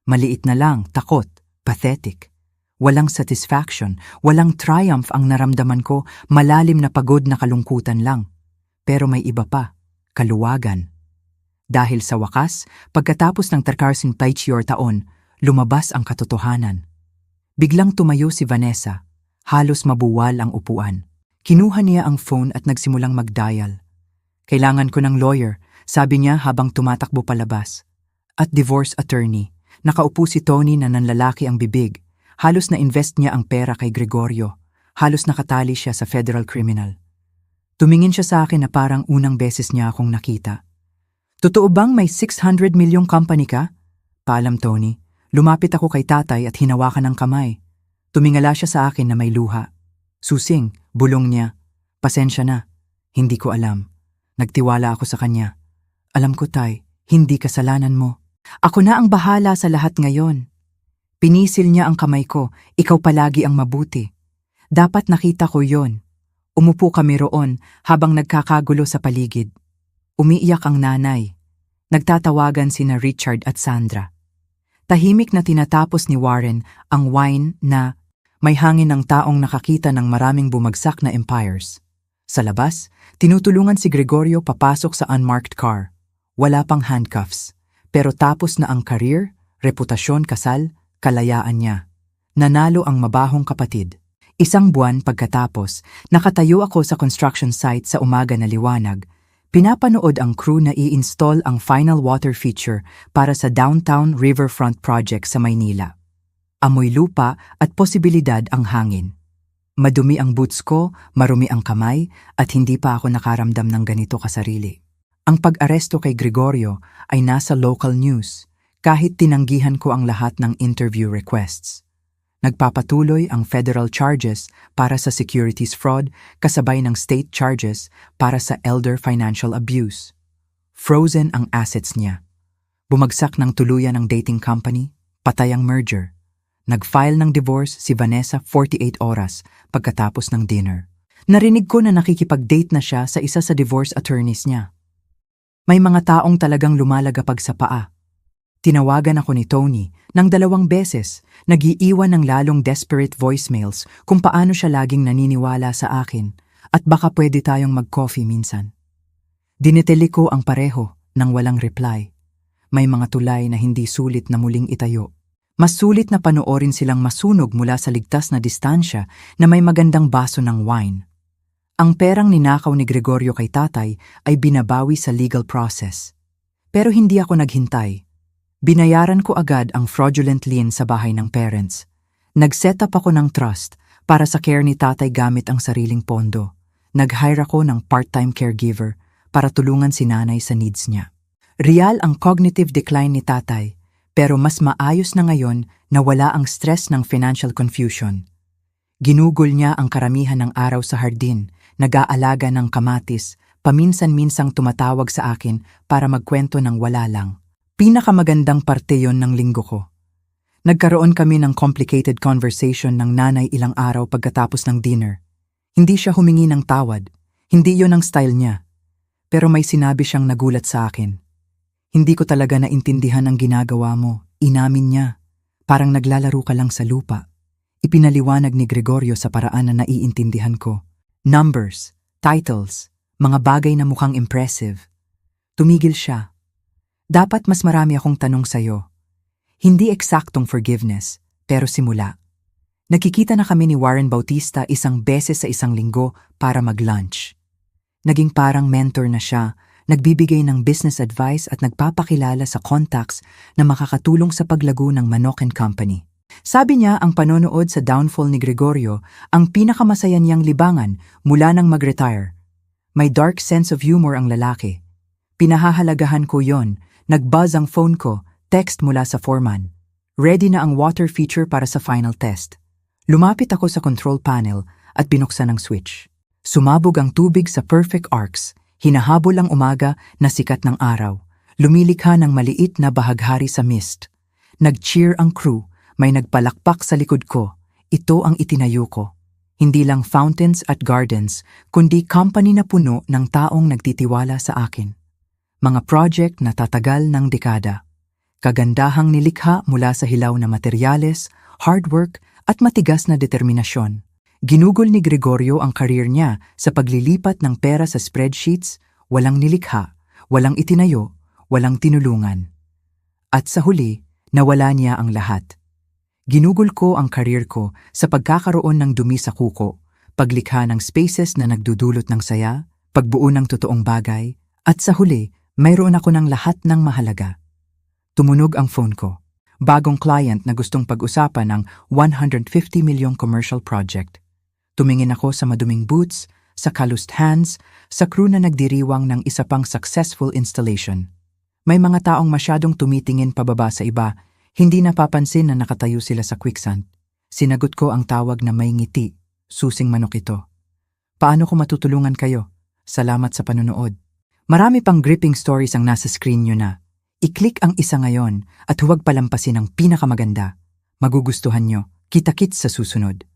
Maliit na lang, takot, pathetic. Walang satisfaction, walang triumph ang naramdaman ko, malalim na pagod na kalungkutan lang. Pero may iba pa, kaluwagan. Dahil sa wakas, pagkatapos ng 38 taon, lumabas ang katotohanan. Biglang tumayo si Vanessa, halos mabuwal ang upuan. Kinuha niya ang phone at nagsimulang mag-dial. Kailangan ko ng lawyer, sabi niya habang tumatakbo palabas. At divorce attorney. Nakaupo si Tony na nanlalaki ang bibig. Halos na-invest niya ang pera kay Gregorio. Halos nakatali siya sa federal criminal. Tumingin siya sa akin na parang unang beses niya akong nakita. Totoo bang may 600 milyong company ka? Paalam Tony. Lumapit ako kay tatay at hinawakan ng kamay. Tumingala siya sa akin na may luha. Susing, bulong niya. Pasensya na. Hindi ko alam. Nagtiwala ako sa kanya. Alam ko tay, hindi kasalanan mo. Ako na ang bahala sa lahat ngayon. Pinisil niya ang kamay ko, ikaw palagi ang mabuti. Dapat nakita ko yon. Umupo kami roon habang nagkakagulo sa paligid. Umiiyak ang nanay. Nagtatawagan sina Richard at Sandra. Tahimik na tinatapos ni Warren ang wine na may hangin ng taong nakakita ng maraming bumagsak na empires. Sa labas, tinutulungan si Gregorio papasok sa unmarked car. Wala pang handcuffs. Pero tapos na ang career, reputasyon, kasal, kalayaan niya. Nanalo ang mabahong kapatid. Isang buwan pagkatapos, nakatayo ako sa construction site sa umaga na liwanag. Pinapanood ang crew na i-install ang final water feature para sa Downtown Riverfront Project sa Maynila. Amoy lupa at posibilidad ang hangin. Madumi ang boots ko, marumi ang kamay, at hindi pa ako nakaramdam ng ganito kasarili. Ang pag-aresto kay Gregorio ay nasa local news, kahit tinanggihan ko ang lahat ng interview requests. Nagpapatuloy ang federal charges para sa securities fraud kasabay ng state charges para sa elder financial abuse. Frozen ang assets niya. Bumagsak ng tuluyan ang dating company, patay ang merger. Nag-file ng divorce si Vanessa 48 oras pagkatapos ng dinner. Narinig ko na nakikipag-date na siya sa isa sa divorce attorneys niya. May mga taong talagang lumalagapag sa paa. Tinawagan ako ni Tony ng 2 beses, nag-iiwan ng lalong desperate voicemails kung paano siya laging naniniwala sa akin at baka pwede tayong mag-coffee minsan. Dinetili ko ang pareho nang walang reply. May mga tulay na hindi sulit na muling itayo. Mas sulit na panoorin silang masunog mula sa ligtas na distansya na may magandang baso ng wine. Ang perang ninakaw ni Gregorio kay tatay ay binabawi sa legal process. Pero hindi ako naghintay. Binayaran ko agad ang fraudulent lien sa bahay ng parents. Nag-set up ako ng trust para sa care ni tatay gamit ang sariling pondo. Nag-hire ako ng part-time caregiver para tulungan si nanay sa needs niya. Real ang cognitive decline ni tatay, pero mas maayos na ngayon na wala ang stress ng financial confusion. Ginugol niya ang karamihan ng araw sa hardin, nag-aalaga ng kamatis, paminsan-minsang tumatawag sa akin para magkwento ng wala lang. Pinakamagandang parte yon ng linggo ko. Nagkaroon kami ng complicated conversation ng nanay ilang araw pagkatapos ng dinner. Hindi siya humingi ng tawad. Hindi yon ang style niya. Pero may sinabi siyang nagulat sa akin. Hindi ko talaga naintindihan ang ginagawa mo, inamin niya. Parang naglalaro ka lang sa lupa. Ipinaliwanag ni Gregorio sa paraan na naiintindihan ko. Numbers, titles, mga bagay na mukhang impressive. Tumigil siya. Dapat mas marami akong tanong sa'yo. Hindi eksaktong forgiveness, pero simula. Nakikita na kami ni Warren Bautista isang beses sa isang linggo para mag-lunch. Naging parang mentor na siya, nagbibigay ng business advice at nagpapakilala sa contacts na makakatulong sa paglago ng Manok & Company. Sabi niya ang panonood sa downfall ni Gregorio ang pinakamasaya niyang libangan mula nang mag-retire. May dark sense of humor ang lalaki. Pinahahalagahan ko yon, nag-buzz ang phone ko, text mula sa foreman. Ready na ang water feature para sa final test. Lumapit ako sa control panel at binuksan ang switch. Sumabog ang tubig sa perfect arcs, hinahabol ang umaga na sikat ng araw. Lumilikha ng maliit na bahaghari sa mist. Nag-cheer ang crew. May nagpalakpak sa likod ko. Ito ang itinayo ko. Hindi lang fountains at gardens, kundi company na puno ng taong nagtitiwala sa akin. Mga project na tatagal ng dekada. Kagandahang nilikha mula sa hilaw na materyales, hard work at matigas na determinasyon. Ginugol ni Gregorio ang career niya sa paglilipat ng pera sa spreadsheets, walang nilikha, walang itinayo, walang tinulungan. At sa huli, nawala niya ang lahat. Ginugol ko ang career ko sa pagkakaroon ng dumi sa kuko, paglikha ng spaces na nagdudulot ng saya, pagbuo ng totoong bagay, at sa huli, mayroon ako ng lahat ng mahalaga. Tumunog ang phone ko. Bagong client na gustong pag-usapan ng 150 milyong commercial project. Tumingin ako sa maduming boots, sa calloused hands, sa crew na nagdiriwang ng isa pang successful installation. May mga taong masyadong tumitingin pababa sa iba, hindi napapansin na nakatayo sila sa quicksand. Sinagot ko ang tawag na may ngiti, susing manok ito. Paano ko matutulungan kayo? Salamat sa panonood. Marami pang gripping stories ang nasa screen nyo na. I-click ang isa ngayon at huwag palampasin ang pinakamaganda. Magugustuhan nyo. Kita-kits sa susunod.